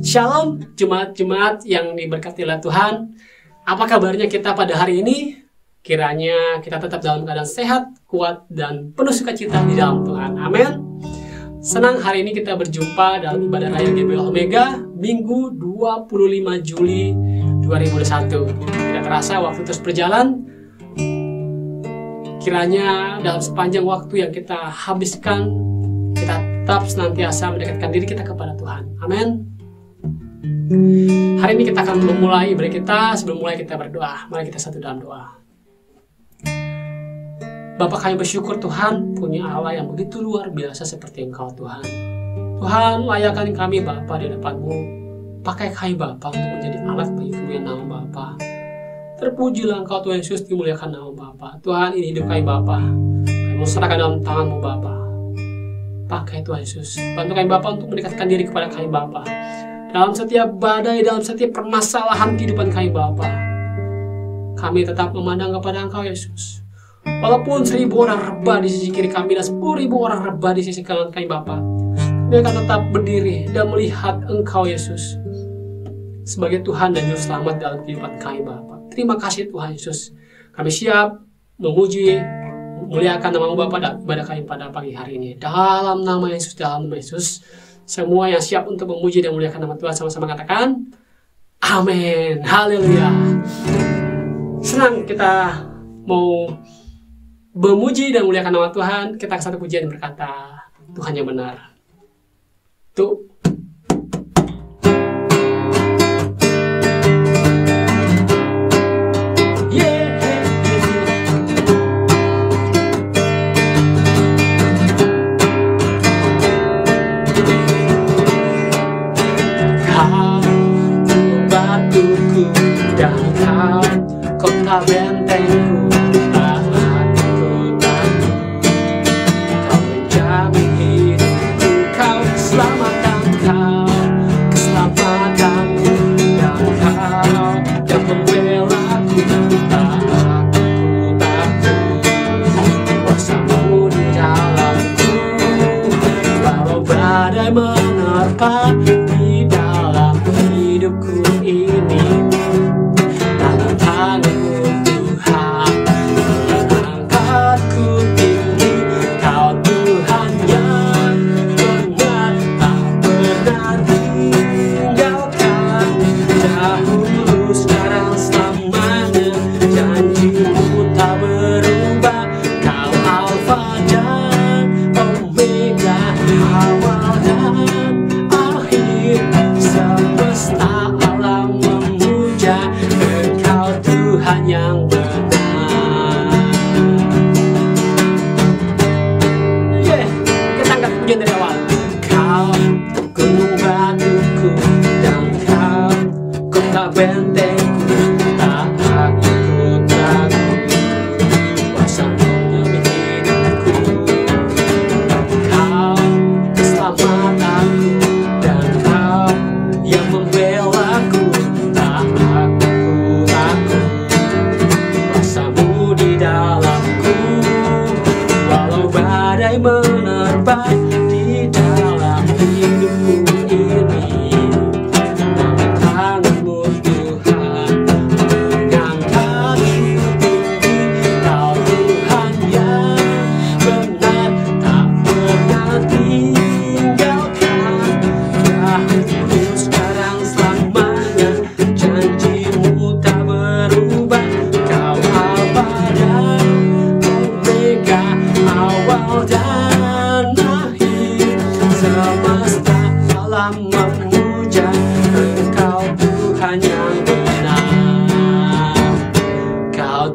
Shalom, jemaat-jemaat yang diberkati oleh Tuhan. Apa kabarnya kita pada hari ini? Kiranya kita tetap dalam keadaan sehat, kuat, dan penuh sukacita di dalam Tuhan. Amin. Senang hari ini kita berjumpa dalam ibadah raya GBL Omega, Minggu 25 Juli 2021. Tidak terasa waktu terus berjalan. Kiranya dalam sepanjang waktu yang kita habiskan, kita tetap senantiasa mendekatkan diri kita kepada Tuhan. Amin. Hari ini kita akan memulai ibadah kita. Sebelum mulai kita berdoa. Mari kita satu dalam doa. Bapa, kami bersyukur Tuhan punya Allah yang begitu luar biasa seperti Engkau Tuhan. Tuhan, layakkan kami Bapa di depan-Mu. Pakai kami Bapa untuk menjadi alat bagi kemuliaan nama Bapa. Terpujilah Engkau Tuhan Yesus, dimuliakan nama Bapa. Tuhan, ini hidup kami Bapa. Kami mau serahkan dalam tangan-Mu Bapa. Pakai Tuhan Yesus. Bantu kami Bapa untuk mendekatkan diri kepada kami Bapa. Dalam setiap badai, dalam setiap permasalahan kehidupan kami Bapa, kami tetap memandang kepada Engkau Yesus. Walaupun 1000 orang rebah di sisi kiri kami dan 10.000 orang rebah di sisi kanan kami Bapa, kami akan tetap berdiri dan melihat Engkau Yesus sebagai Tuhan dan Juru Selamat dalam kehidupan kami Bapa. Terima kasih Tuhan Yesus. Kami siap memuji, memuliakan nama-Mu Bapa dan ibadah kami pada pagi hari ini. Dalam nama Yesus, dalam nama Yesus. Semua yang siap untuk memuji dan memuliakan nama Tuhan sama-sama katakan amin. Haleluya. Senang kita mau memuji dan memuliakan nama Tuhan. Kita ke satu pujian berkata Tuhan yang benar. Tuh. Kota bentengku, tak aku takut. Kau menjamin hidupku, Kau selamatkan Kau, keselamatanku, dan Kau yang membelaku. Tak aku takut, kuasa-Mu di dalamku. Walau badai menerpa di dalam hidupku ini,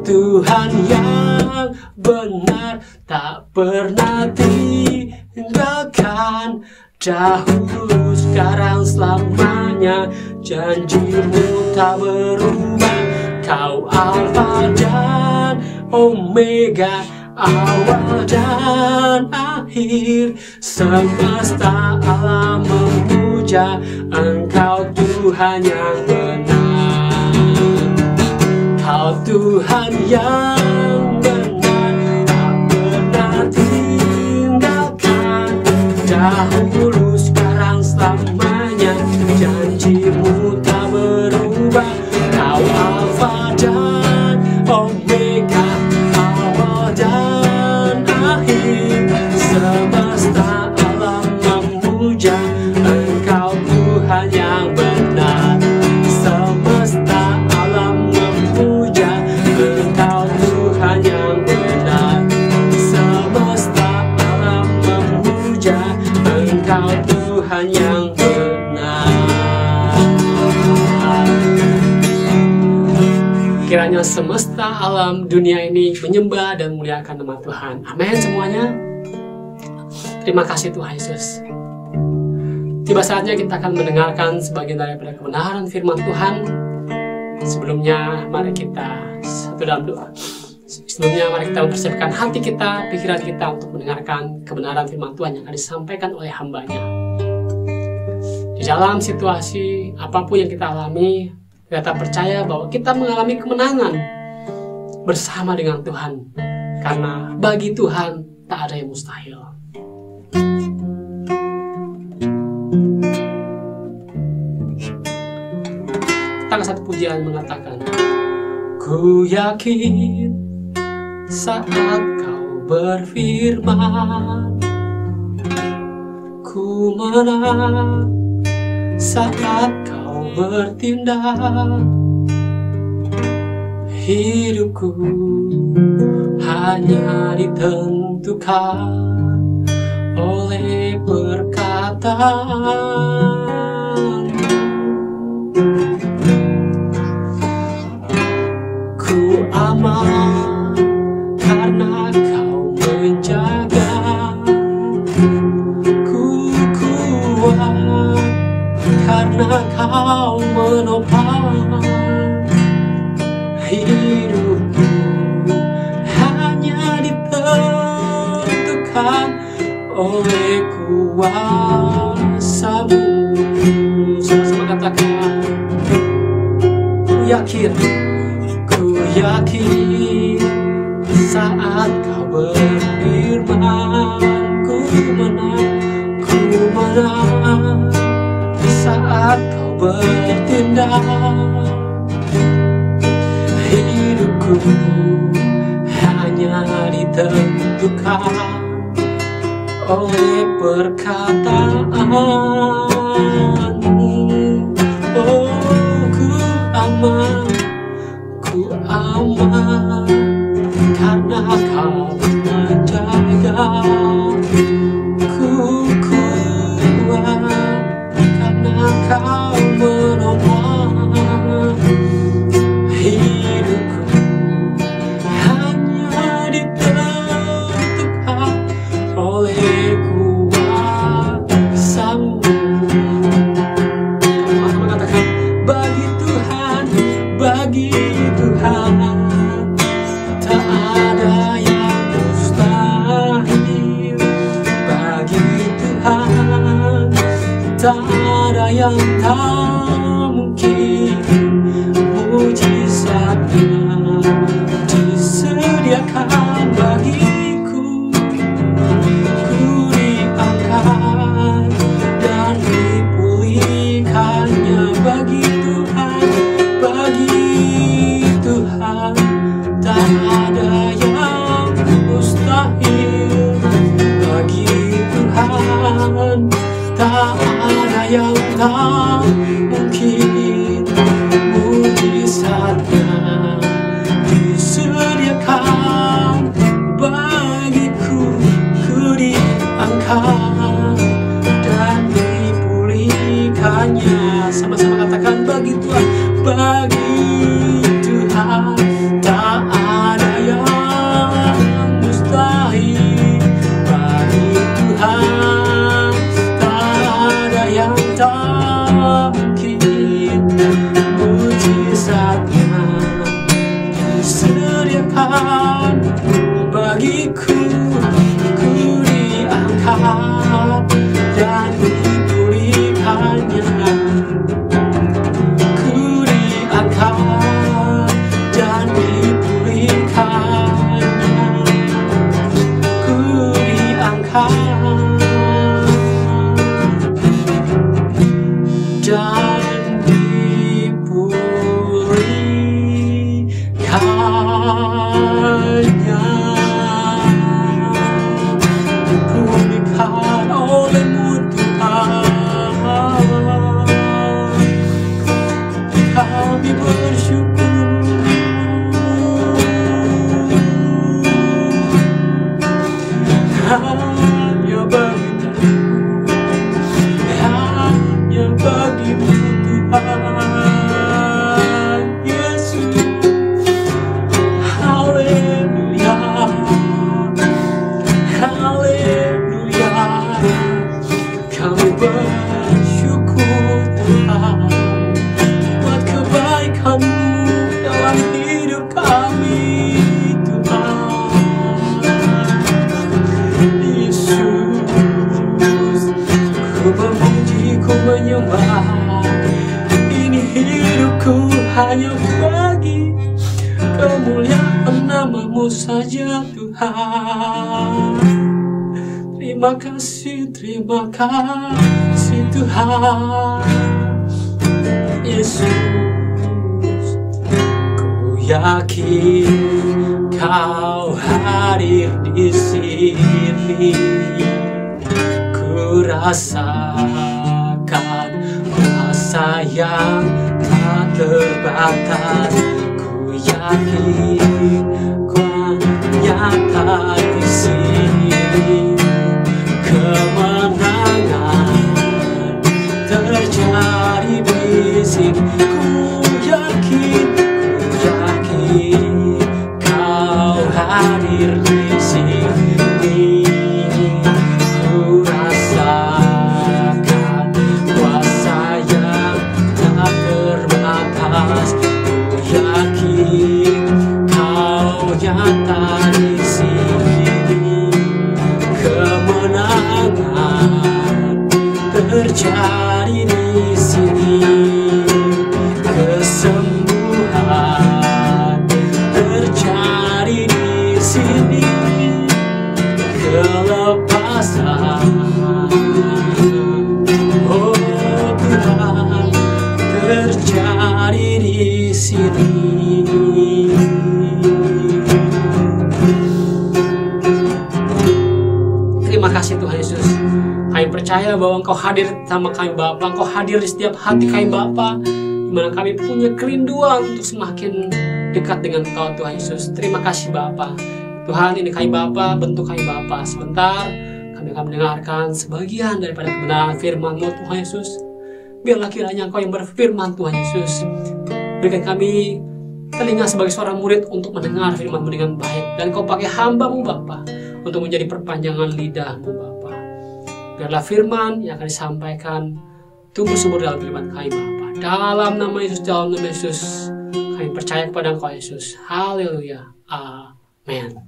Tuhan yang benar, tak pernah tinggalkan. Dahulu, sekarang, selamanya, janji-Mu tak berubah. Kau Alfa dan Omega, awal dan akhir. Semesta alam memuja Engkau Tuhan yang benar. Kau Tuhan yang benar, tak pernah tinggalkan. Dahulu, sekarang, selamanya, janji alam dunia ini menyembah dan memuliakan nama Tuhan. Amin semuanya. Terima kasih Tuhan Yesus. Tiba saatnya kita akan mendengarkan sebagian daripada kebenaran firman Tuhan. Sebelumnya mari kita satu dalam doa. Sebelumnya mari kita mempersiapkan hati kita, pikiran kita untuk mendengarkan kebenaran firman Tuhan yang akan disampaikan oleh hamba-Nya. Di dalam situasi apapun yang kita alami, kita percaya bahwa kita mengalami kemenangan bersama dengan Tuhan. Karena bagi Tuhan tak ada yang mustahil. Tentang satu pujian mengatakan, ku yakin saat kau berfirman, ku menang saat kau bertindak. Hidupku hanya ditentukan oleh perkataan. Ku aman karena kau menjaga. Ku kuat karena kau menopang. Hidupku hanya ditentukan oleh kuasa-Mu. Sama-sama katakan, ku yakin saat kau berfirman, ku menang saat kau bertindak. Hidupku hanya ditentukan oleh perkataan-Mu. Oh, ku aman karena kau menjaga. Ku kuat karena kau menopang. Hidupku hanya ditentukan oleh kuasa-Mu. Kamu mengatakan, bagi Tuhan tak ada yang mustahil. Bagi Tuhan tak ada yang tak mungkin. Mujizatnya disediakan bagiku. Ku diangkat dan dipulihkannya. Bagi Tuhan tak ada yang mustahil. Bagi Tuhan tak ada yang tak mungkin. Mujizatnya disediakan bagiku. Ku diangkat dan dipulihkannya. Sama-sama katakan, bagi Tuhan tak ada yang mustahil. Bagi Tuhan tak ada yang tak mungkin. Mujizatnya disediakan bagiku. Ku diangkat dan dipulihkannya. Ku diangkat dan dipulihkannya. Ku diangkat dan dipulihkannya. Kamu saja Tuhan. Terima kasih Tuhan Yesus. Ku yakin Kau hadir di sini. Ku rasakan kuasa yang tak terbatas. Ku yakin Kau nyata di sini. Kemenangan terjadi di sini. Ku yakin Kau hadir di sini. Ku rasakan kuasa yang tak terbatas. Ku yakin Kau nyata di sini. Kemenangan terjadi di sini. Kesembuhan terjadi di sini. Kelepasan, oh Tuhan, terjadi di sini. Terima kasih Tuhan Yesus. Kami percaya bahwa Engkau hadir sama kami Bapa. Engkau hadir di setiap hati kami Bapa, di mana kami punya kerinduan untuk semakin dekat dengan Engkau Tuhan Yesus. Terima kasih Bapa. Tuhan, ini kami Bapa, bentuk kami Bapa. Sebentar kami akan mendengarkan sebagian daripada kebenaran firman-Mu Tuhan Yesus. Biarlah kiranya Engkau yang berfirman Tuhan Yesus. Berikan kami telinga sebagai seorang murid untuk mendengar firman-Mu dengan baik. Dan Kau pakai hamba-Mu Bapa untuk menjadi perpanjangan lidah-Mu Bapa. Biarlah firman yang akan disampaikan tumbuh subur dalam kehidupan kami Bapa. Dalam nama Yesus, kami percaya kepada Engkau Yesus. Haleluya. Amin.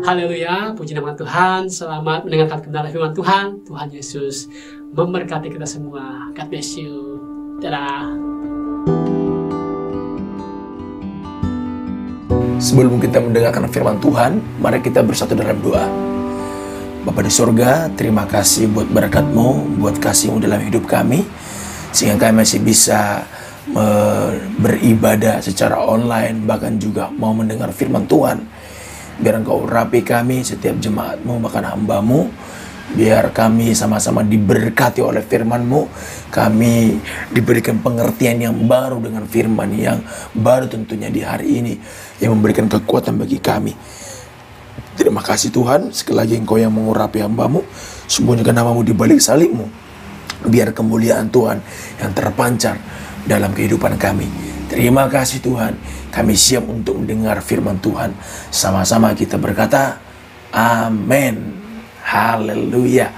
Haleluya. Puji nama Tuhan. Selamat mendengarkan kebenaran firman Tuhan. Tuhan Yesus memberkati kita semua. God bless you. Dadah. Sebelum kita mendengarkan firman Tuhan, mari kita bersatu dalam doa. Bapa di surga, terima kasih buat berkat-Mu, buat kasih-Mu dalam hidup kami, sehingga kami masih bisa beribadah secara online, bahkan juga mau mendengar firman Tuhan. Biar Engkau urapi kami, setiap jemaat-Mu, bahkan hamba-Mu. Biar kami sama-sama diberkati oleh firman-Mu. Kami diberikan pengertian yang baru dengan firman yang baru tentunya di hari ini, yang memberikan kekuatan bagi kami. Terima kasih Tuhan, sekali lagi Engkau yang mengurapi hamba-Mu. Sembunyikan nama-Mu di balik salib-Mu. Biar kemuliaan Tuhan yang terpancar dalam kehidupan kami. Terima kasih Tuhan, kami siap untuk mendengar firman Tuhan. Sama-sama kita berkata, amin. Haleluya.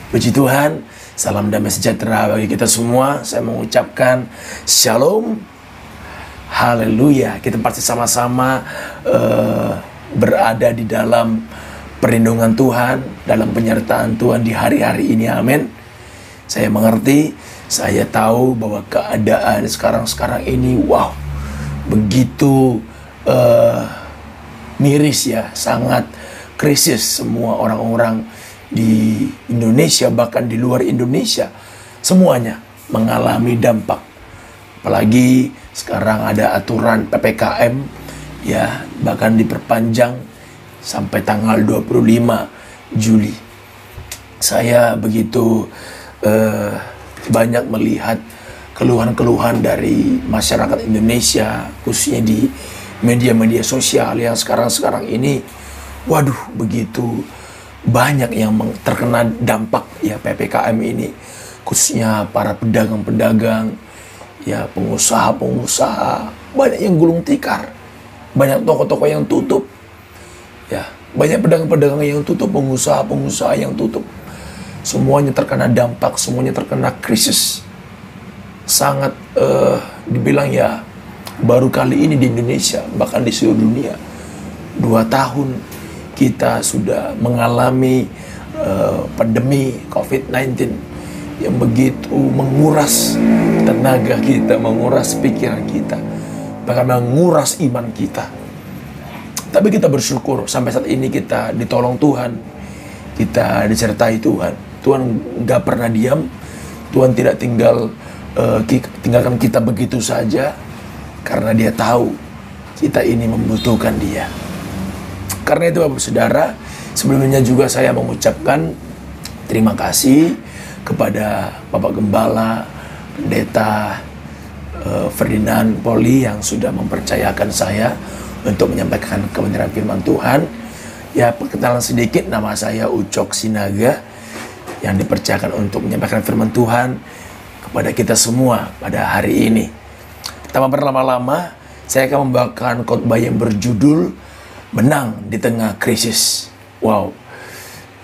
Puji Tuhan. Salam damai sejahtera bagi kita semua. Saya mengucapkan shalom. Haleluya. Kita pasti sama-sama berada di dalam perlindungan Tuhan, dalam penyertaan Tuhan di hari-hari ini. Amin. Saya mengerti, saya tahu bahwa keadaan sekarang ini, wow, begitu miris ya, sangat krisis. Semua orang-orang di Indonesia, bahkan di luar Indonesia, semuanya mengalami dampak. Apalagi sekarang ada aturan PPKM, ya, bahkan diperpanjang sampai tanggal 25 Juli. Saya begitu banyak melihat keluhan-keluhan dari masyarakat Indonesia, khususnya di media-media sosial yang sekarang ini, waduh, begitu banyak yang terkena dampak ya PPKM ini, khususnya para pedagang-pedagang, ya, pengusaha-pengusaha, banyak yang gulung tikar, banyak toko-toko yang tutup, ya, banyak pedagang-pedagang yang tutup, pengusaha-pengusaha yang tutup. Semuanya terkena dampak, semuanya terkena krisis. Sangat dibilang ya, baru kali ini di Indonesia, bahkan di seluruh dunia, 2 tahun kita sudah mengalami pandemi COVID-19 yang begitu menguras tenaga kita, menguras pikiran kita, bahkan menguras iman kita. Tapi kita bersyukur sampai saat ini kita ditolong Tuhan, kita disertai Tuhan. Tuhan nggak pernah diam, Tuhan tidak tinggalkan kita begitu saja, karena Dia tahu kita ini membutuhkan Dia. Karena itu Bapak Saudara, sebelumnya juga saya mengucapkan terima kasih kepada Bapak Gembala, Pendeta Ferdinand Poli yang sudah mempercayakan saya untuk menyampaikan kebenaran firman Tuhan. Ya, perkenalan sedikit, nama saya Ucok Sinaga yang dipercayakan untuk menyampaikan firman Tuhan kepada kita semua pada hari ini. Tanpa berlama-lama, saya akan membawakan khotbah yang berjudul Menang di Tengah Krisis. Wow,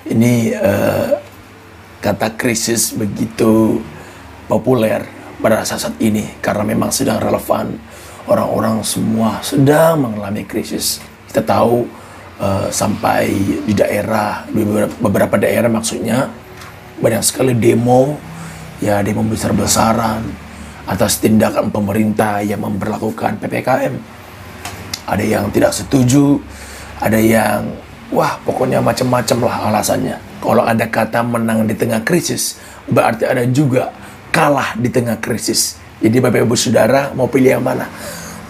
ini kata krisis begitu populer pada saat ini karena memang sedang relevan. Orang-orang semua sedang mengalami krisis. Kita tahu sampai di daerah, di beberapa daerah maksudnya, banyak sekali demo, ya demo besar-besaran atas tindakan pemerintah yang memberlakukan PPKM. Ada yang tidak setuju, ada yang wah pokoknya macam-macam lah alasannya. Kalau ada kata menang di tengah krisis, berarti ada juga kalah di tengah krisis. Jadi Bapak Ibu Saudara mau pilih yang mana?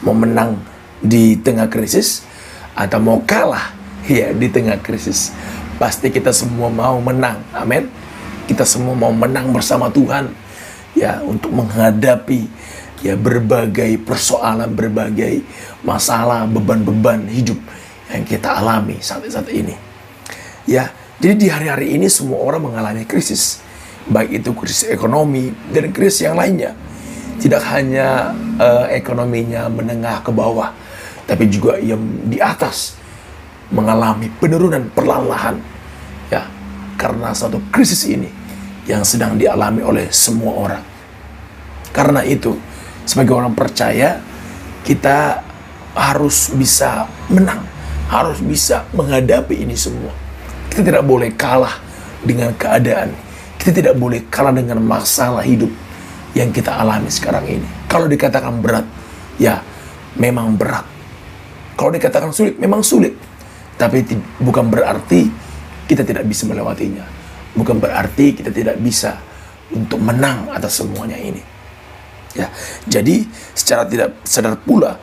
Mau menang di tengah krisis atau mau kalah ya di tengah krisis? Pasti kita semua mau menang. Amin. Kita semua mau menang bersama Tuhan ya untuk menghadapi ya berbagai persoalan, berbagai masalah, beban-beban hidup yang kita alami saat ini. Ya, jadi di hari-hari ini semua orang mengalami krisis. Baik itu krisis ekonomi dan krisis yang lainnya. Tidak hanya ekonominya menengah ke bawah, tapi juga yang di atas mengalami penurunan perlahan-lahan. Ya, karena satu krisis ini yang sedang dialami oleh semua orang. Karena itu, sebagai orang percaya, kita harus bisa menang, harus bisa menghadapi ini semua. Kita tidak boleh kalah dengan keadaan. Kita tidak boleh kalah dengan masalah hidup yang kita alami sekarang ini. Kalau dikatakan berat, ya memang berat. Kalau dikatakan sulit, memang sulit. Tapi bukan berarti kita tidak bisa melewatinya. Bukan berarti kita tidak bisa untuk menang atas semuanya ini. Ya, jadi secara tidak sadar pula,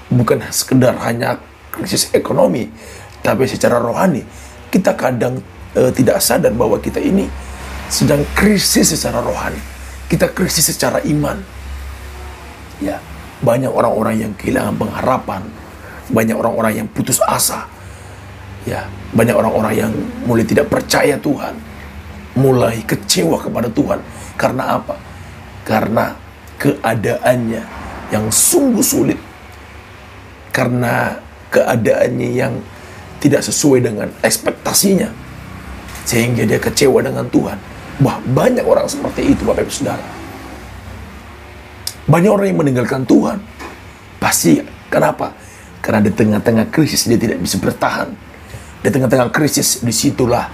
bukan sekedar hanya krisis ekonomi, tapi secara rohani kita kadang tidak sadar bahwa kita ini sedang krisis secara rohani. Kita krisis secara iman. Ya, banyak orang-orang yang kehilangan pengharapan, banyak orang-orang yang putus asa. Ya, banyak orang-orang yang mulai tidak percaya Tuhan, mulai kecewa kepada Tuhan. Karena apa? Karena keadaannya yang sungguh sulit, karena keadaannya yang tidak sesuai dengan ekspektasinya, sehingga dia kecewa dengan Tuhan. Wah, banyak orang seperti itu Bapak Ibu Saudara. Banyak orang yang meninggalkan Tuhan. Pasti, kenapa? Karena di tengah-tengah krisis dia tidak bisa bertahan. Di tengah-tengah krisis, disitulah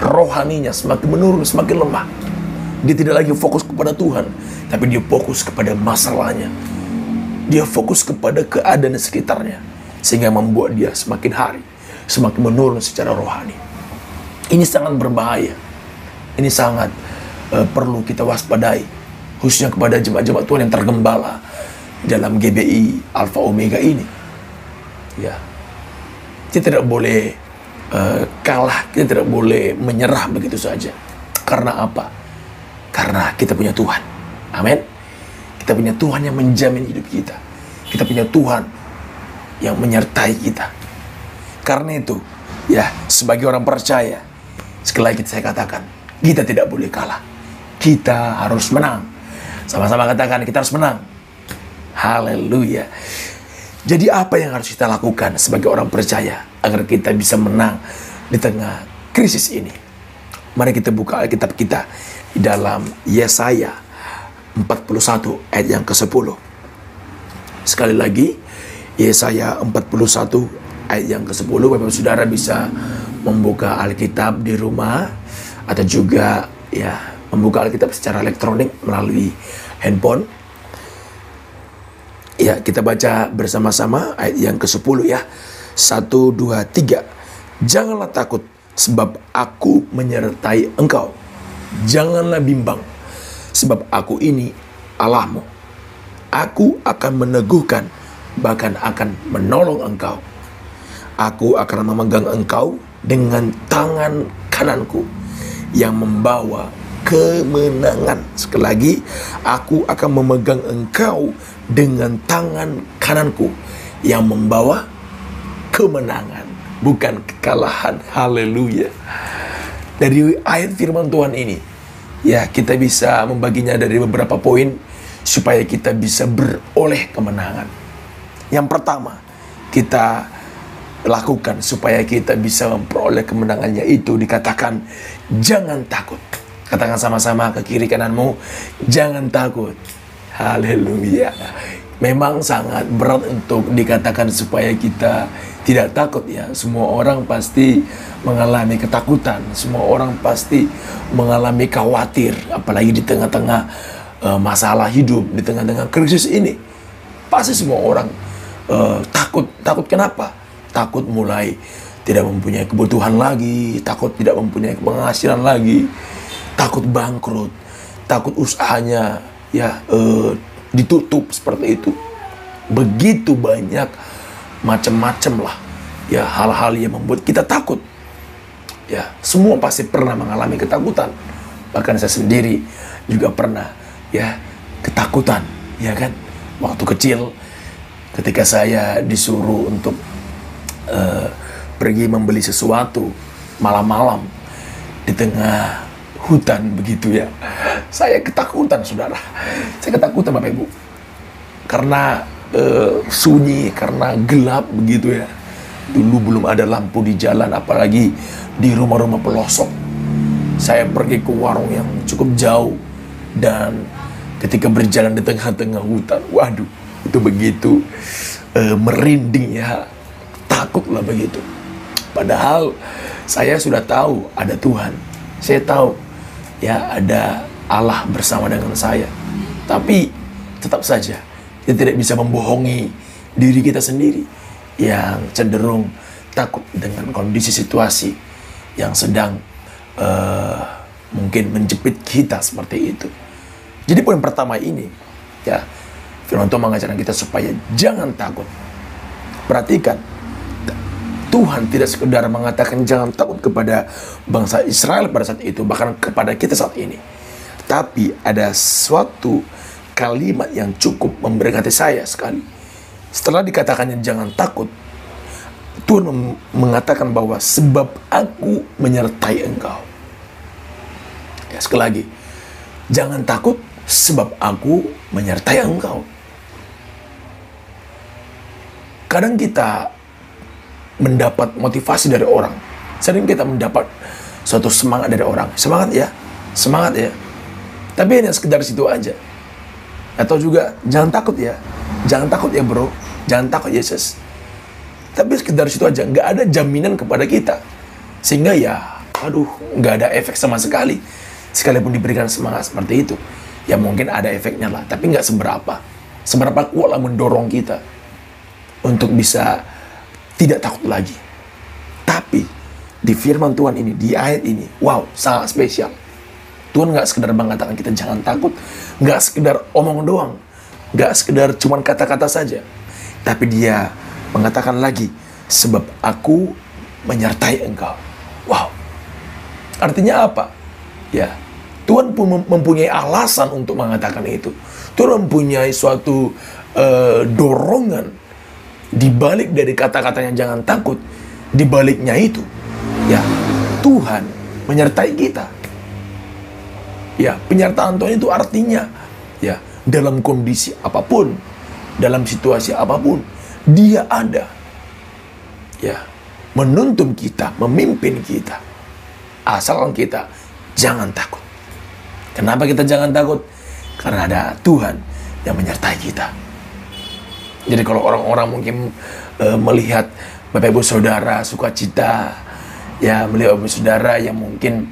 rohaninya semakin menurun, semakin lemah. Dia tidak lagi fokus kepada Tuhan, tapi dia fokus kepada masalahnya. Dia fokus kepada keadaan di sekitarnya, sehingga membuat dia semakin hari semakin menurun secara rohani. Ini sangat berbahaya. Ini sangat perlu kita waspadai, khususnya kepada jemaat-jemaat Tuhan yang tergembala dalam GBI Alpha Omega ini. Ya, kita tidak boleh kalah, kita tidak boleh menyerah begitu saja. Karena apa? Karena kita punya Tuhan. Amin. Kita punya Tuhan yang menjamin hidup kita. Kita punya Tuhan yang menyertai kita. Karena itu, ya, sebagai orang percaya, sekali lagi saya katakan, kita tidak boleh kalah. Kita harus menang. Sama-sama katakan, kita harus menang. Haleluya. Jadi apa yang harus kita lakukan sebagai orang percaya agar kita bisa menang di tengah krisis ini? Mari kita buka Alkitab kita di dalam Yesaya 41 ayat yang ke-10. Sekali lagi, Yesaya 41 ayat yang ke-10. Bapak Saudara bisa membuka Alkitab di rumah atau juga ya membuka Alkitab secara elektronik melalui handphone. Ya, kita baca bersama-sama ayat yang ke-10 ya. 1, 2, 3. Janganlah takut, sebab aku menyertai engkau. Janganlah bimbang, sebab aku ini Allahmu. Aku akan meneguhkan, bahkan akan menolong engkau. Aku akan memegang engkau dengan tangan kananku yang membawa kemenangan. Sekali lagi, aku akan memegang engkau dengan tangan kananku yang membawa kemenangan, bukan kekalahan. Haleluya. Dari ayat firman Tuhan ini, ya, kita bisa membaginya dari beberapa poin supaya kita bisa beroleh kemenangan. Yang pertama, kita lakukan supaya kita bisa memperoleh kemenangannya itu dikatakan jangan takut. Katakan sama-sama ke kiri kananmu, jangan takut. Haleluya. Memang sangat berat untuk dikatakan supaya kita tidak takut, ya. Semua orang pasti mengalami ketakutan. Semua orang pasti mengalami khawatir, apalagi di tengah-tengah masalah hidup, di tengah-tengah krisis ini. Pasti semua orang takut. Takut kenapa? Takut mulai tidak mempunyai kebutuhan lagi, takut tidak mempunyai penghasilan lagi, takut bangkrut, takut usahanya ditutup seperti itu. Begitu banyak macam-macam lah, ya, hal-hal yang membuat kita takut. Ya, semua pasti pernah mengalami ketakutan. Bahkan saya sendiri juga pernah, ya, ketakutan, ya kan? Waktu kecil, ketika saya disuruh untuk pergi membeli sesuatu malam-malam di tengah hutan begitu, ya, saya ketakutan, saudara. Saya ketakutan, Bapak Ibu, karena sunyi, karena gelap begitu, ya. Dulu belum ada lampu di jalan, apalagi di rumah-rumah pelosok. Saya pergi ke warung yang cukup jauh, dan ketika berjalan di tengah-tengah hutan, waduh, itu begitu merinding, ya, takutlah begitu. Padahal saya sudah tahu ada Tuhan, saya tahu, ya, ada Allah bersama dengan saya. Tapi tetap saja kita tidak bisa membohongi diri kita sendiri yang cenderung takut dengan kondisi situasi yang sedang mungkin menjepit kita seperti itu. Jadi poin pertama ini, ya, firman Tuhan mengajarkan kita supaya jangan takut. Perhatikan, Tuhan tidak sekedar mengatakan jangan takut kepada bangsa Israel pada saat itu, bahkan kepada kita saat ini. Tapi ada suatu kalimat yang cukup memberkati saya sekali. Setelah dikatakannya jangan takut, Tuhan mengatakan bahwa sebab aku menyertai engkau. Ya, sekali lagi, jangan takut sebab aku menyertai engkau. Kadang kita mendapat motivasi dari orang, sering kita mendapat suatu semangat dari orang. Semangat ya, semangat ya. Tapi hanya sekedar situ aja. Atau juga jangan takut ya, jangan takut ya bro, jangan takut Yesus. Tapi sekedar situ aja, nggak ada jaminan kepada kita. Sehingga ya, nggak ada efek sama sekali. Sekalipun diberikan semangat seperti itu, ya mungkin ada efeknya lah, tapi nggak seberapa. Seberapa kuatlah mendorong kita untuk bisa tidak takut lagi. Tapi di firman Tuhan ini, di ayat ini, wow, sangat spesial. Tuhan nggak sekedar mengatakan kita jangan takut, nggak sekedar omong doang, nggak sekedar cuman kata-kata saja, tapi Dia mengatakan lagi, sebab aku menyertai engkau. Wow, artinya apa? Ya, Tuhan pun mempunyai alasan untuk mengatakan itu. Tuhan mempunyai suatu dorongan di balik dari kata-katanya jangan takut. Di baliknya itu, ya, Tuhan menyertai kita. Ya, penyertaan Tuhan itu artinya, ya, dalam kondisi apapun, dalam situasi apapun, Dia ada. Ya, menuntun kita, memimpin kita. Asalkan kita jangan takut. Kenapa kita jangan takut? Karena ada Tuhan yang menyertai kita. Jadi kalau orang-orang mungkin melihat Bapak Ibu Saudara sukacita, ya, melihat Bapak Ibu Saudara yang mungkin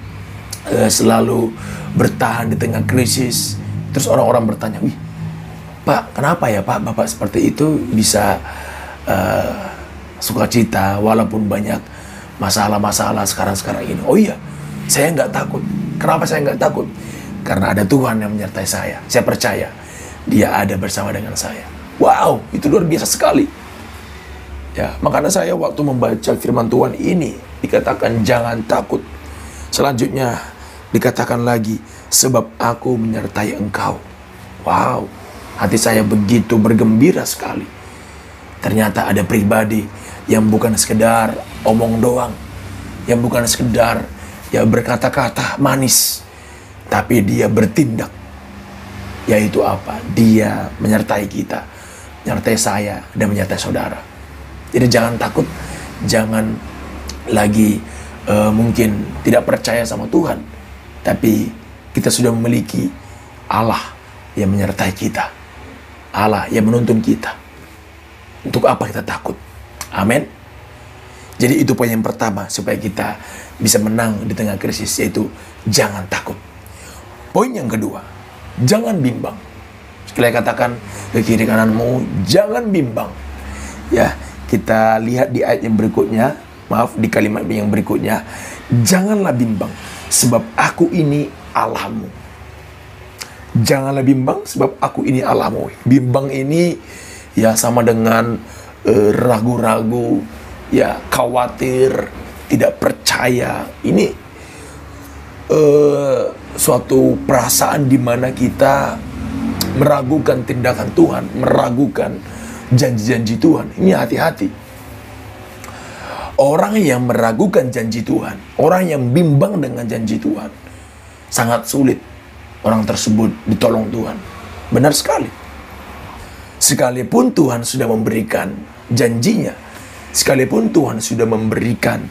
selalu bertahan di tengah krisis, terus orang-orang bertanya, "Wih, Pak, kenapa ya Pak, Bapak seperti itu bisa sukacita walaupun banyak masalah-masalah sekarang ini. Oh iya, saya nggak takut. Kenapa saya nggak takut? Karena ada Tuhan yang menyertai saya. Saya percaya Dia ada bersama dengan saya. Wow, itu luar biasa sekali. Ya, makanya saya waktu membaca firman Tuhan ini dikatakan jangan takut. Selanjutnya dikatakan lagi, sebab aku menyertai engkau. Wow, hati saya begitu bergembira sekali. Ternyata ada pribadi yang bukan sekedar omong doang, yang bukan sekedar ya berkata-kata manis, tapi dia bertindak. Yaitu apa? Dia menyertai kita, menyertai saya, dan menyertai saudara. Jadi jangan takut, jangan lagi mungkin tidak percaya sama Tuhan, tapi kita sudah memiliki Allah yang menyertai kita, Allah yang menuntun kita. Untuk apa kita takut? Amin. Jadi itu poin yang pertama supaya kita bisa menang di tengah krisis, yaitu jangan takut. Poin yang kedua, jangan bimbang. Sekali katakan ke kiri kananmu, jangan bimbang. Ya, kita lihat di ayat yang berikutnya, di kalimat yang berikutnya, janganlah bimbang, sebab aku ini Allahmu. Janganlah bimbang, sebab aku ini Allahmu. Bimbang ini ya sama dengan ragu-ragu, ya khawatir, tidak percaya. Ini suatu perasaan di mana kita meragukan tindakan Tuhan, meragukan janji-janji Tuhan. Ini hati-hati. Orang yang meragukan janji Tuhan, orang yang bimbang dengan janji Tuhan, sangat sulit orang tersebut ditolong Tuhan. Benar sekali. Sekalipun Tuhan sudah memberikan janjinya, sekalipun Tuhan sudah memberikan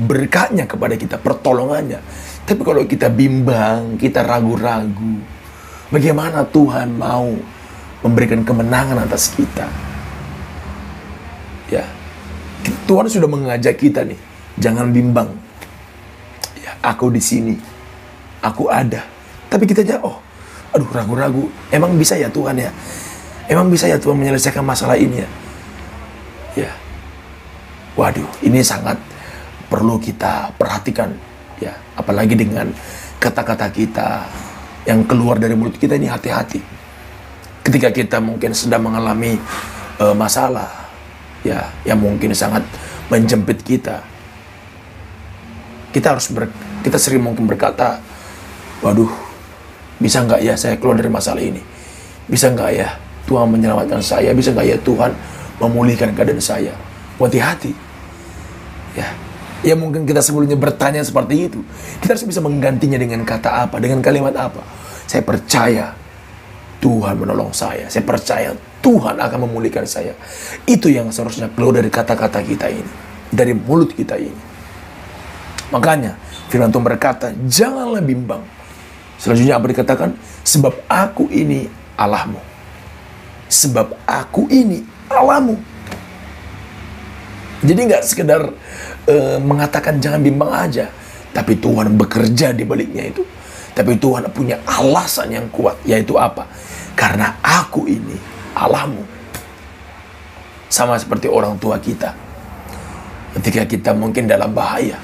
berkatnya kepada kita, pertolongannya, tapi kalau kita bimbang, kita ragu-ragu, bagaimana Tuhan mau memberikan kemenangan atas kita? Ya, Tuhan sudah mengajak kita nih, jangan bimbang. Ya, aku di sini, aku ada. Tapi kita aja, aduh ragu-ragu. Emang bisa ya Tuhan ya? Emang bisa ya Tuhan menyelesaikan masalah ini ya? Ya, waduh, ini sangat perlu kita perhatikan. Ya, apalagi dengan kata-kata kita yang keluar dari mulut kita ini, hati-hati. Ketika kita mungkin sedang mengalami masalah, ya, yang mungkin sangat menjepit kita, kita sering mungkin berkata, waduh, bisa nggak ya saya keluar dari masalah ini? Bisa nggak ya Tuhan menyelamatkan saya? Bisa nggak ya Tuhan memulihkan keadaan saya? Hati-hati. Ya mungkin kita sebelumnya bertanya seperti itu, kita harus bisa menggantinya dengan kata apa, dengan kalimat apa? Saya percaya Tuhan menolong saya. Saya percaya Tuhan akan memulihkan saya. Itu yang seharusnya keluar dari kata-kata kita ini, dari mulut kita ini. Makanya firman Tuhan berkata, janganlah bimbang. Selanjutnya apa dikatakan? Sebab aku ini Allahmu. Sebab aku ini Allahmu. Jadi nggak sekedar mengatakan jangan bimbang aja, tapi Tuhan bekerja di baliknya itu. Tapi Tuhan punya alasan yang kuat, yaitu apa? Karena aku ini Allahmu. Sama seperti orang tua kita. Ketika kita mungkin dalam bahaya,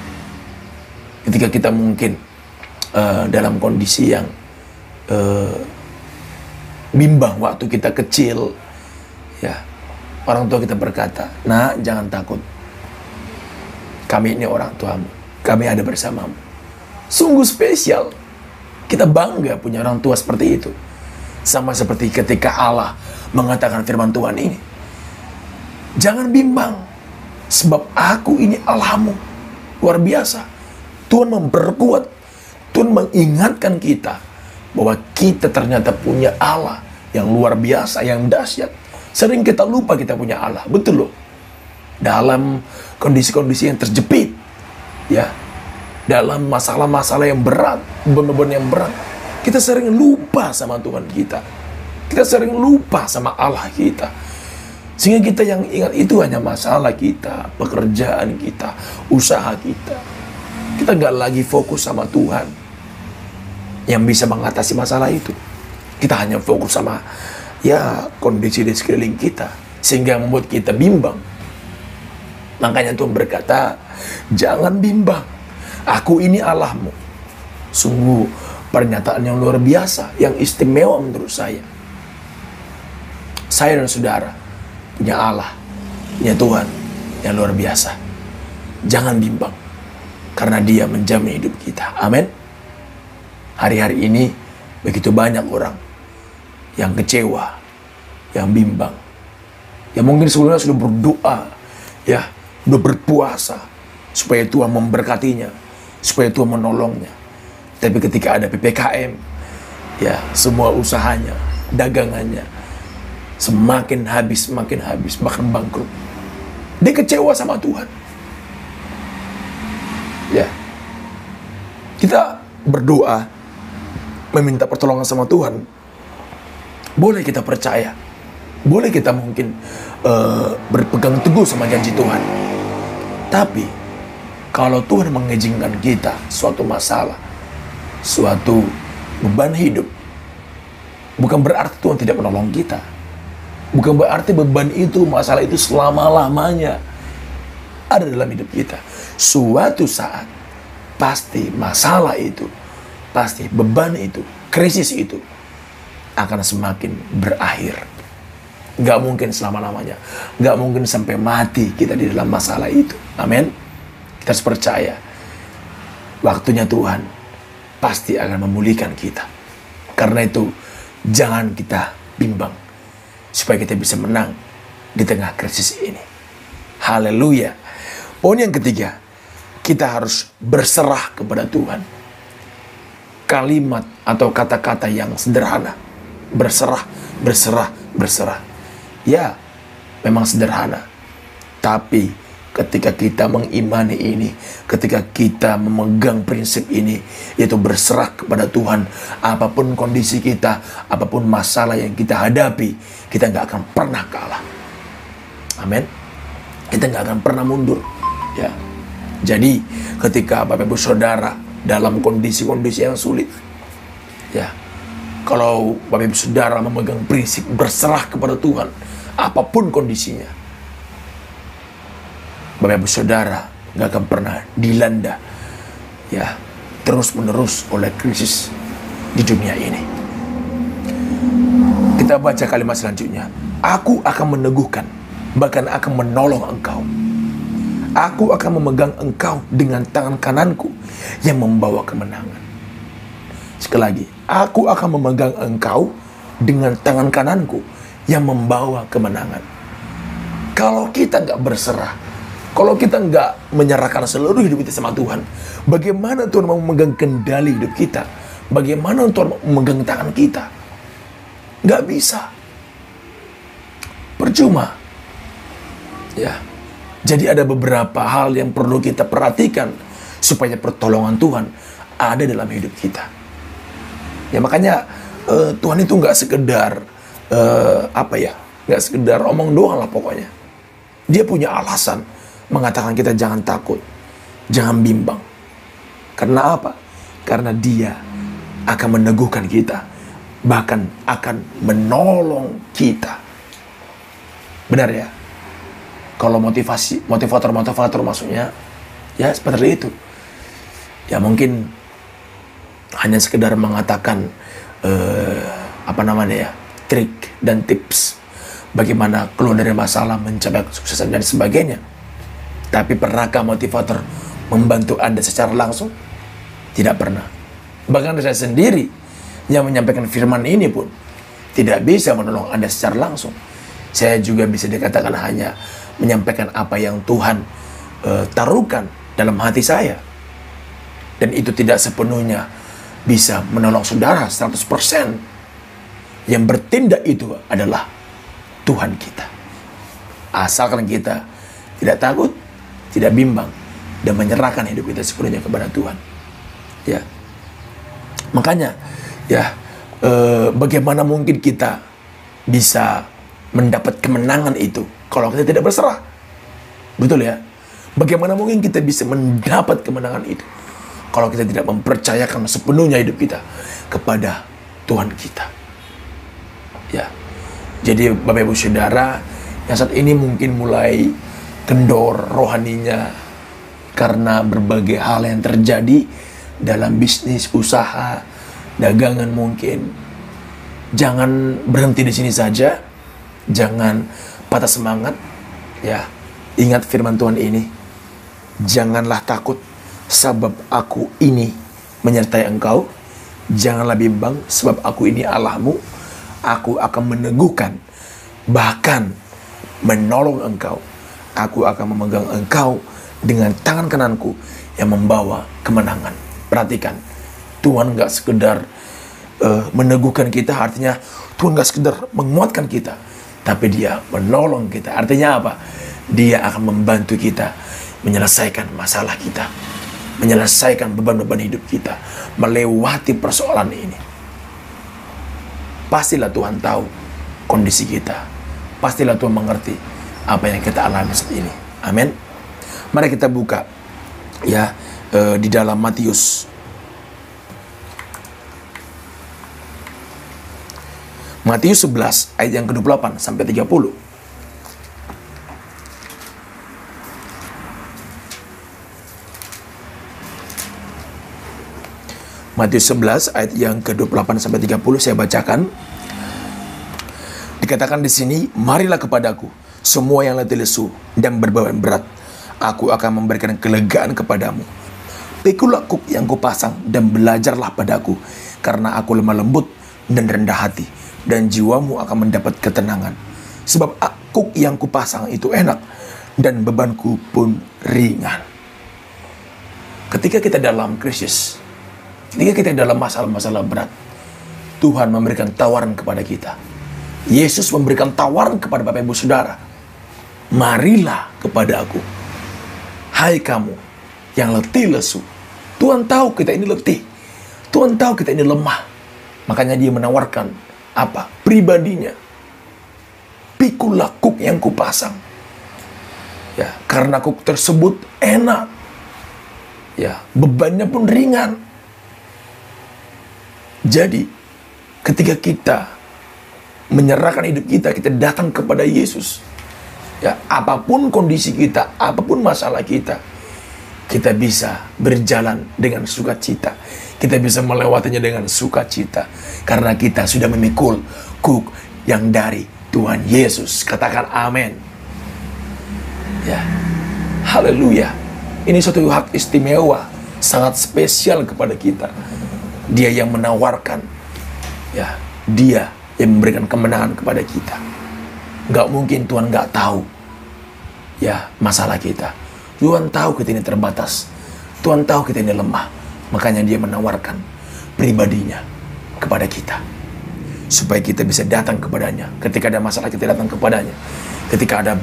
ketika kita mungkin dalam kondisi yang bimbang waktu kita kecil, ya, orang tua kita berkata, "Nak, jangan takut. Kami ini orang tuamu. Kami ada bersamamu." Sungguh spesial. Kita bangga punya orang tua seperti itu. Sama seperti ketika Allah mengatakan firman Tuhan ini, jangan bimbang, sebab aku ini Allahmu. Luar biasa. Tuhan memperkuat, Tuhan mengingatkan kita bahwa kita ternyata punya Allah yang luar biasa, yang dahsyat. Sering kita lupa kita punya Allah, betul loh. Dalam kondisi-kondisi yang terjepit, ya, dalam masalah-masalah yang berat, beban-beban yang berat, kita sering lupa sama Tuhan kita. Kita sering lupa sama Allah kita. Sehingga kita yang ingat itu hanya masalah kita, pekerjaan kita, usaha kita. Kita nggak lagi fokus sama Tuhan yang bisa mengatasi masalah itu. Kita hanya fokus sama, ya, kondisi di sekeliling kita. Sehingga membuat kita bimbang. Makanya Tuhan berkata, jangan bimbang, aku ini Allahmu. Sungguh pernyataan yang luar biasa, yang istimewa menurut saya. Saya dan saudara punya Allah, punya Tuhan yang luar biasa. Jangan bimbang, karena Dia menjamin hidup kita. Amin. Hari-hari ini begitu banyak orang yang kecewa, yang bimbang, yang mungkin sebelumnya sudah berdoa, ya, sudah berpuasa supaya Tuhan memberkatinya, supaya Tuhan menolongnya. Tapi ketika ada PPKM, ya, semua usahanya, dagangannya semakin habis, bahkan bangkrut. Dia kecewa sama Tuhan. Ya, kita berdoa, meminta pertolongan sama Tuhan. Boleh kita percaya, boleh kita mungkin berpegang teguh sama janji Tuhan. Tapi kalau Tuhan mengizinkan kita suatu masalah, suatu beban hidup, bukan berarti Tuhan tidak menolong kita. Bukan berarti beban itu, masalah itu selama-lamanya ada dalam hidup kita. Suatu saat pasti masalah itu, pasti beban itu, krisis itu akan semakin berakhir. Gak mungkin selama-lamanya, gak mungkin sampai mati kita di dalam masalah itu. Amin. Kita harus percaya, waktunya Tuhan pasti akan memulihkan kita. Karena itu, jangan kita bimbang, supaya kita bisa menang di tengah krisis ini. Haleluya. Poin yang ketiga, kita harus berserah kepada Tuhan. Kalimat atau kata-kata yang sederhana, berserah, berserah, berserah. Ya, memang sederhana. Tapi ketika kita mengimani ini, ketika kita memegang prinsip ini, yaitu berserah kepada Tuhan, apapun kondisi kita, apapun masalah yang kita hadapi, kita nggak akan pernah kalah. Amin. Kita nggak akan pernah mundur. Ya. Jadi ketika Bapak Ibu Saudara dalam kondisi-kondisi yang sulit, ya, kalau Bapak Ibu Saudara memegang prinsip berserah kepada Tuhan, apapun kondisinya, Bapak Ibu Saudara gak akan pernah dilanda, ya, terus-menerus oleh krisis di dunia ini. Kita baca kalimat selanjutnya. Aku akan meneguhkan, bahkan akan menolong engkau. Aku akan memegang engkau dengan tangan kananku yang membawa kemenangan. Sekali lagi, aku akan memegang engkau dengan tangan kananku yang membawa kemenangan. Kalau kita gak berserah, kalau kita nggak menyerahkan seluruh hidup kita sama Tuhan, bagaimana Tuhan mau memegang kendali hidup kita? Bagaimana Tuhan mau memegang tangan kita? Nggak bisa. Percuma. Ya. Jadi ada beberapa hal yang perlu kita perhatikan supaya pertolongan Tuhan ada dalam hidup kita. Ya makanya Tuhan itu nggak sekedar nggak sekedar omong doang lah pokoknya. Dia punya alasan mengatakan kita jangan takut, jangan bimbang. Karena apa? Karena Dia akan meneguhkan kita, bahkan akan menolong kita. Benar ya? Kalau motivator maksudnya, ya seperti itu. Ya mungkin hanya sekedar mengatakan trik dan tips bagaimana keluar dari masalah, mencapai kesuksesan dan sebagainya. Tapi pernahkah motivator membantu Anda secara langsung? Tidak pernah. Bahkan saya sendiri yang menyampaikan firman ini pun tidak bisa menolong Anda secara langsung. Saya juga bisa dikatakan hanya menyampaikan apa yang Tuhan taruhkan dalam hati saya. Dan itu tidak sepenuhnya bisa menolong saudara 100%. Yang bertindak itu adalah Tuhan kita. Asalkan kita tidak takut, tidak bimbang, dan menyerahkan hidup kita sepenuhnya kepada Tuhan. Ya, makanya, ya, bagaimana mungkin kita bisa mendapat kemenangan itu kalau kita tidak berserah? Betul ya? Bagaimana mungkin kita bisa mendapat kemenangan itu kalau kita tidak mempercayakan sepenuhnya hidup kita kepada Tuhan kita? Ya, jadi Bapak Ibu Saudara yang saat ini mungkin mulai kendor rohaninya karena berbagai hal yang terjadi dalam bisnis, usaha, dagangan mungkin. Jangan berhenti di sini saja. Jangan patah semangat. Ya, ingat firman Tuhan ini. Janganlah takut, sebab aku ini menyertai engkau. Janganlah bimbang, sebab aku ini Allahmu. Aku akan meneguhkan, bahkan menolong engkau. Aku akan memegang engkau dengan tangan kananku yang membawa kemenangan. Perhatikan, Tuhan gak sekedar meneguhkan kita, artinya Tuhan gak sekedar menguatkan kita, tapi Dia menolong kita. Artinya apa? Dia akan membantu kita menyelesaikan masalah kita, menyelesaikan beban-beban hidup kita, melewati persoalan ini. Pastilah Tuhan tahu kondisi kita. Pastilah Tuhan mengerti apa yang kita alami saat ini. Amin. Mari kita buka ya di dalam Matius. Matius 11 ayat yang ke-28 sampai 30. Matius 11 ayat yang ke-28 sampai 30 saya bacakan. Dikatakan di sini, marilah kepadaku semua yang letih lesu dan berbeban berat, aku akan memberikan kelegaan kepadamu. Pikulah kuk yang kupasang dan belajarlah padaku, karena aku lemah lembut dan rendah hati, dan jiwamu akan mendapat ketenangan. Sebab kuk yang kupasang itu enak dan bebanku pun ringan. Ketika kita dalam krisis, ketika kita dalam masalah-masalah berat, Tuhan memberikan tawaran kepada kita. Yesus memberikan tawaran kepada Bapak Ibu Saudara. Marilah kepada aku, hai kamu yang letih lesu. Tuhan tahu kita ini letih. Tuhan tahu kita ini lemah. Makanya Dia menawarkan apa? Pribadinya. Pikulah kuk yang kupasang. Ya, karena kuk tersebut enak. Ya, bebannya pun ringan. Jadi, ketika kita menyerahkan hidup kita, kita datang kepada Yesus. Ya, apapun kondisi kita, apapun masalah kita bisa berjalan dengan sukacita. Kita bisa melewatinya dengan sukacita karena kita sudah memikul kuk yang dari Tuhan Yesus. Katakan amin. Ya. Haleluya. Ini suatu hak istimewa, sangat spesial kepada kita. Dia yang menawarkan, ya, Dia yang memberikan kemenangan kepada kita. Gak mungkin Tuhan gak tahu ya masalah kita. Tuhan tahu kita ini terbatas. Tuhan tahu kita ini lemah. Makanya Dia menawarkan pribadinya kepada kita, supaya kita bisa datang kepadanya. Ketika ada masalah, kita datang kepadanya. Ketika ada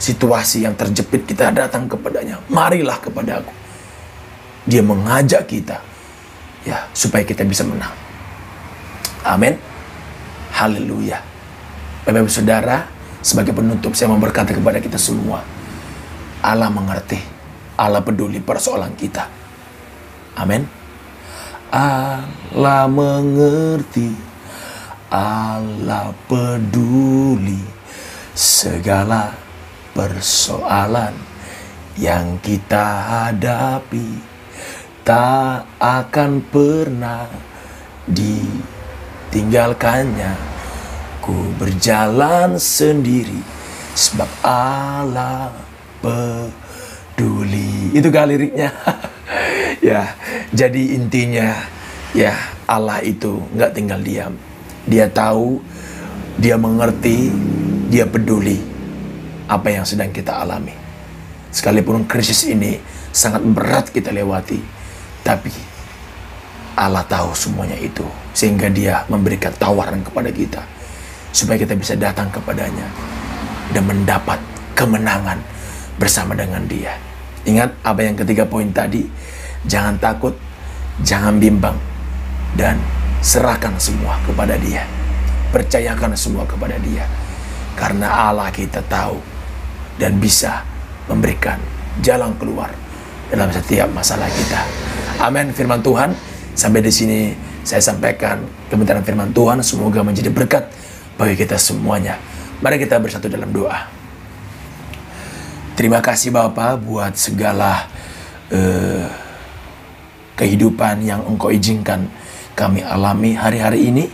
situasi yang terjepit, kita datang kepadanya. Marilah kepada aku. Dia mengajak kita, ya, supaya kita bisa menang. Amin. Haleluya. Bapak Ibu Saudara, sebagai penutup saya mau berkata kepada kita semua, Allah mengerti, Allah peduli persoalan kita. Amin. Allah mengerti, Allah peduli segala persoalan yang kita hadapi, tak akan pernah ditinggalkannya. Ku berjalan sendiri sebab Allah peduli. Itu kan liriknya. Ya, jadi intinya, ya, Allah itu nggak tinggal diam. Dia tahu, Dia mengerti, Dia peduli apa yang sedang kita alami. Sekalipun krisis ini sangat berat kita lewati, tapi Allah tahu semuanya itu, sehingga Dia memberikan tawaran kepada kita supaya kita bisa datang kepadanya dan mendapat kemenangan bersama dengan Dia. Ingat apa yang ketiga poin tadi, jangan takut, jangan bimbang, dan serahkan semua kepada Dia. Percayakan semua kepada Dia, karena Allah kita tahu dan bisa memberikan jalan keluar dalam setiap masalah kita. Amin. Firman Tuhan sampai di sini saya sampaikan kebenaran firman Tuhan, semoga menjadi berkat bagi kita semuanya. Mari kita bersatu dalam doa. Terima kasih Bapa buat segala kehidupan yang Engkau izinkan kami alami hari-hari ini.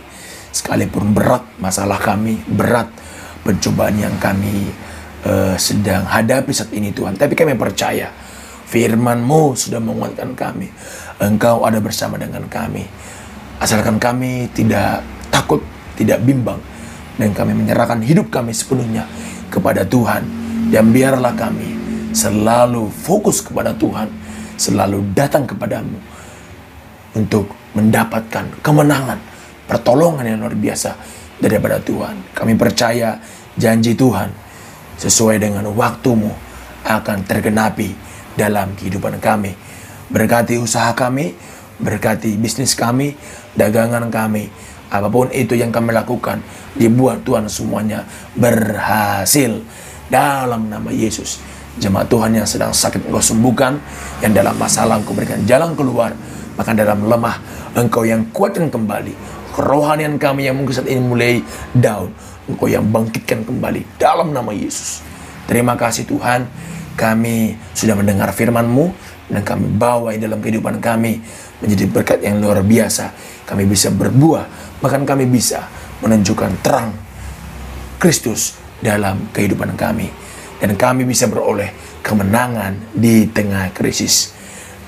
Sekalipun berat masalah kami, berat pencobaan yang kami sedang hadapi saat ini Tuhan. Tapi kami percaya firman-Mu sudah menguatkan kami. Engkau ada bersama dengan kami. Asalkan kami tidak takut, tidak bimbang, dan kami menyerahkan hidup kami sepenuhnya kepada Tuhan. Dan biarlah kami selalu fokus kepada Tuhan, selalu datang kepadamu untuk mendapatkan kemenangan, pertolongan yang luar biasa daripada Tuhan. Kami percaya janji Tuhan sesuai dengan waktu-Mu akan tergenapi dalam kehidupan kami. Berkati usaha kami, berkati bisnis kami, dagangan kami, apapun itu yang kami lakukan, dibuat Tuhan semuanya berhasil dalam nama Yesus. Jemaat Tuhan yang sedang sakit Engkau sembuhkan, yang dalam masalah Engkau berikan jalan keluar, bahkan dalam lemah Engkau yang kuatkan kembali. Kerohanian kami yang mungkin saat ini mulai down, Engkau yang bangkitkan kembali dalam nama Yesus. Terima kasih Tuhan, kami sudah mendengar firman-Mu dan kami bawa dalam kehidupan kami menjadi berkat yang luar biasa. Kami bisa berbuah, bahkan kami bisa menunjukkan terang Kristus dalam kehidupan kami. Dan kami bisa beroleh kemenangan di tengah krisis.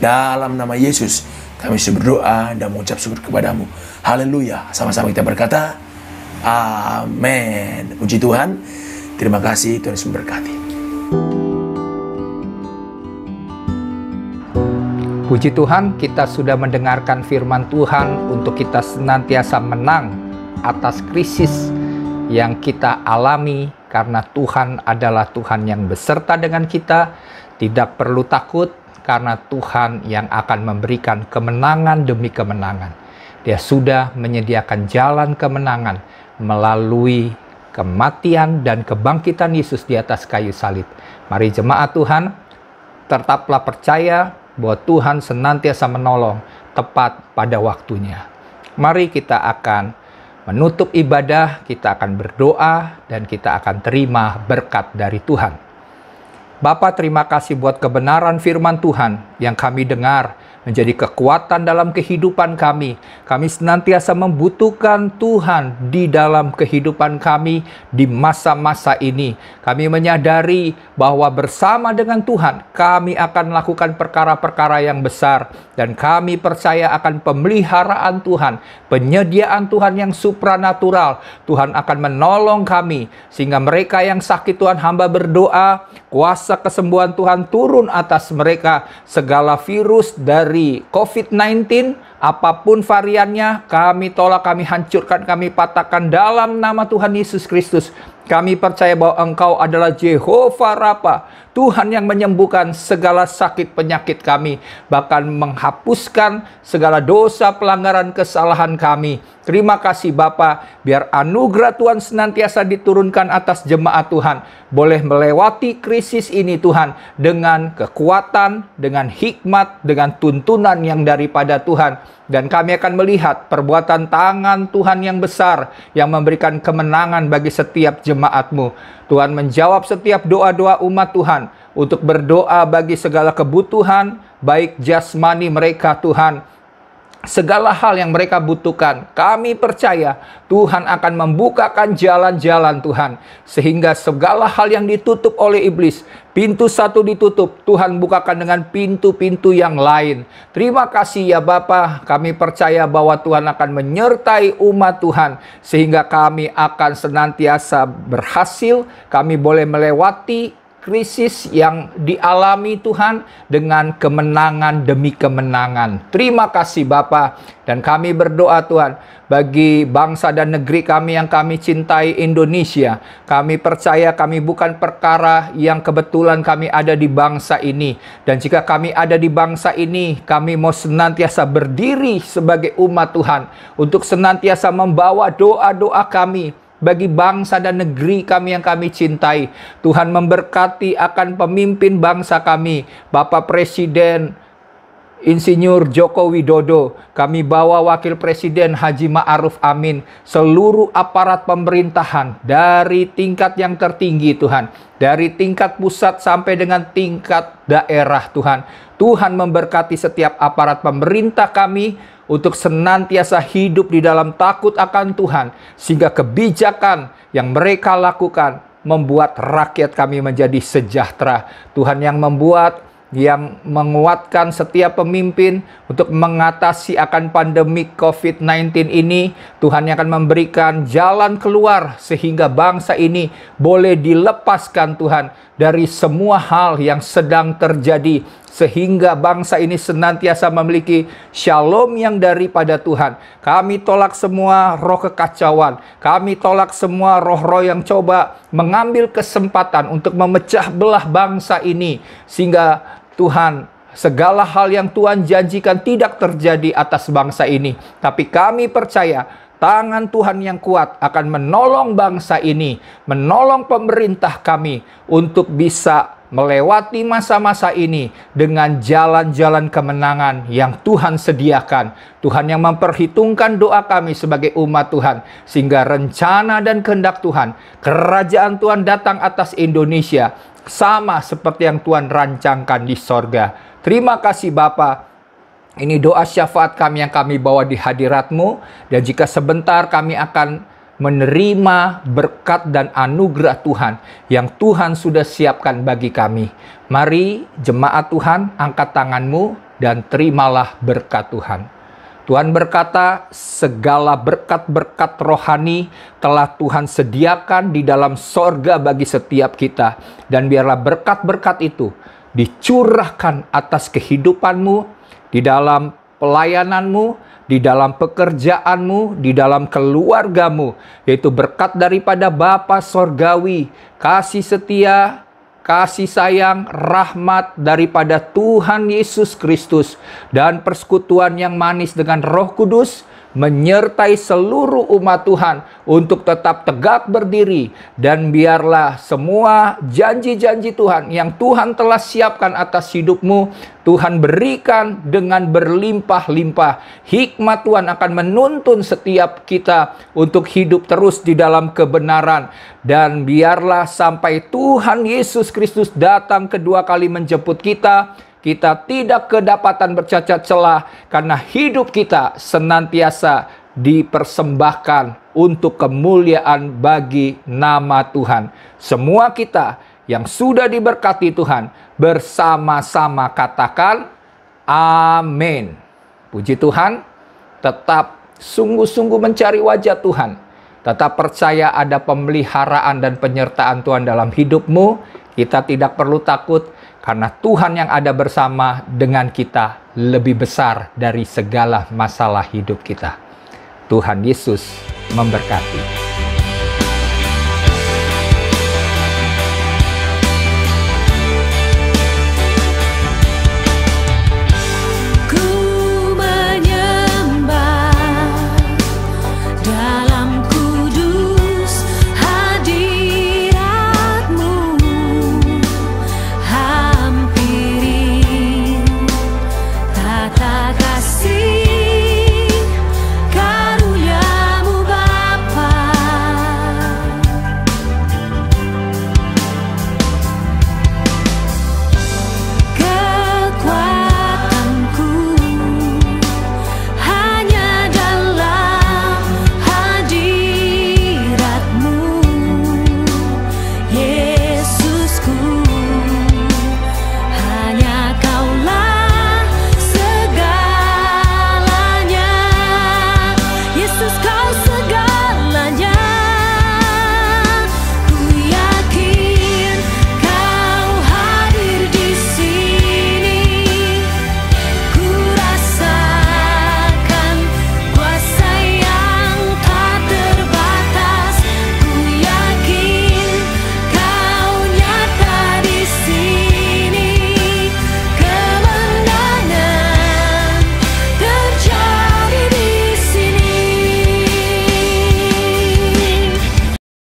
Dalam nama Yesus, kami sudah berdoa dan mengucap syukur kepadamu. Haleluya. Sama-sama kita berkata, amin. Puji Tuhan. Terima kasih, Tuhan Yesus memberkati. Puji Tuhan, kita sudah mendengarkan firman Tuhan untuk kita senantiasa menang atas krisis yang kita alami, karena Tuhan adalah Tuhan yang beserta dengan kita. Tidak perlu takut, karena Tuhan yang akan memberikan kemenangan demi kemenangan. Dia sudah menyediakan jalan kemenangan melalui kematian dan kebangkitan Yesus di atas kayu salib. Mari jemaat Tuhan, tetaplah percaya bahwa Tuhan senantiasa menolong tepat pada waktunya. Mari kita akan menutup ibadah, kita akan berdoa, dan kita akan terima berkat dari Tuhan. Bapa, terima kasih buat kebenaran firman Tuhan yang kami dengar menjadi kekuatan dalam kehidupan kami. Kami senantiasa membutuhkan Tuhan di dalam kehidupan kami di masa-masa ini. Kami menyadari bahwa bersama dengan Tuhan kami akan melakukan perkara-perkara yang besar, dan kami percaya akan pemeliharaan Tuhan, penyediaan Tuhan yang supranatural. Tuhan akan menolong kami sehingga mereka yang sakit, Tuhan, hamba berdoa kuasa kesembuhan Tuhan turun atas mereka. Segala virus dari COVID-19, apapun variannya, kami tolak, kami hancurkan, kami patahkan dalam nama Tuhan Yesus Kristus. Kami percaya bahwa Engkau adalah Jehovah Rafa, Tuhan yang menyembuhkan segala sakit penyakit kami, bahkan menghapuskan segala dosa, pelanggaran, kesalahan kami. Terima kasih Bapa, biar anugerah Tuhan senantiasa diturunkan atas jemaat Tuhan, boleh melewati krisis ini Tuhan, dengan kekuatan, dengan hikmat, dengan tuntunan yang daripada Tuhan. Dan kami akan melihat perbuatan tangan Tuhan yang besar, yang memberikan kemenangan bagi setiap jemaat-Mu. Tuhan menjawab setiap doa-doa umat Tuhan, untuk berdoa bagi segala kebutuhan, baik jasmani mereka Tuhan, segala hal yang mereka butuhkan. Kami percaya Tuhan akan membukakan jalan-jalan Tuhan, sehingga segala hal yang ditutup oleh iblis, pintu satu ditutup, Tuhan bukakan dengan pintu-pintu yang lain. Terima kasih ya Bapa, kami percaya bahwa Tuhan akan menyertai umat Tuhan, sehingga kami akan senantiasa berhasil. Kami boleh melewati krisis yang dialami Tuhan dengan kemenangan demi kemenangan. Terima kasih Bapa, dan kami berdoa Tuhan bagi bangsa dan negeri kami yang kami cintai, Indonesia. Kami percaya kami bukan perkara yang kebetulan kami ada di bangsa ini, dan jika kami ada di bangsa ini, kami mau senantiasa berdiri sebagai umat Tuhan untuk senantiasa membawa doa-doa kami bagi bangsa dan negeri kami yang kami cintai. Tuhan memberkati akan pemimpin bangsa kami, Bapak Presiden Insinyur Joko Widodo, kami bawa Wakil Presiden Haji Ma'ruf Amin, seluruh aparat pemerintahan dari tingkat yang tertinggi Tuhan, dari tingkat pusat sampai dengan tingkat daerah Tuhan. Tuhan memberkati setiap aparat pemerintah kami untuk senantiasa hidup di dalam takut akan Tuhan, sehingga kebijakan yang mereka lakukan membuat rakyat kami menjadi sejahtera. Tuhan yang menguatkan setiap pemimpin untuk mengatasi akan pandemi COVID-19 ini. Tuhan yang akan memberikan jalan keluar sehingga bangsa ini boleh dilepaskan Tuhan dari semua hal yang sedang terjadi, sehingga bangsa ini senantiasa memiliki shalom yang daripada Tuhan. Kami tolak semua roh kekacauan. Kami tolak semua roh-roh yang coba mengambil kesempatan untuk memecah belah bangsa ini, sehingga Tuhan, segala hal yang Tuhan janjikan tidak terjadi atas bangsa ini. Tapi kami percaya tangan Tuhan yang kuat akan menolong bangsa ini, menolong pemerintah kami untuk bisa melewati masa-masa ini dengan jalan-jalan kemenangan yang Tuhan sediakan. Tuhan yang memperhitungkan doa kami sebagai umat Tuhan, sehingga rencana dan kehendak Tuhan, kerajaan Tuhan datang atas Indonesia, sama seperti yang Tuhan rancangkan di sorga. Terima kasih Bapa. Ini doa syafaat kami yang kami bawa di hadirat-Mu. Dan jika sebentar kami akan menerima berkat dan anugerah Tuhan yang Tuhan sudah siapkan bagi kami. Mari jemaat Tuhan, angkat tanganmu dan terimalah berkat Tuhan. Tuhan berkata, segala berkat-berkat rohani telah Tuhan sediakan di dalam sorga bagi setiap kita. Dan biarlah berkat-berkat itu dicurahkan atas kehidupanmu, di dalam pelayananmu, di dalam pekerjaanmu, di dalam keluargamu. Yaitu berkat daripada Bapa Sorgawi, kasih setia, kasih sayang, rahmat daripada Tuhan Yesus Kristus, dan persekutuan yang manis dengan Roh Kudus menyertai seluruh umat Tuhan untuk tetap tegak berdiri. Dan biarlah semua janji-janji Tuhan yang Tuhan telah siapkan atas hidupmu, Tuhan berikan dengan berlimpah-limpah. Hikmat Tuhan akan menuntun setiap kita untuk hidup terus di dalam kebenaran. Dan biarlah sampai Tuhan Yesus Kristus datang kedua kali menjemput kita, kita tidak kedapatan bercacat celah, karena hidup kita senantiasa dipersembahkan untuk kemuliaan bagi nama Tuhan. Semua kita yang sudah diberkati Tuhan, bersama-sama katakan amin. Puji Tuhan. Tetap sungguh-sungguh mencari wajah Tuhan. Tetap percaya ada pemeliharaan dan penyertaan Tuhan dalam hidupmu. Kita tidak perlu takut, karena Tuhan yang ada bersama dengan kita lebih besar dari segala masalah hidup kita. Tuhan Yesus memberkati.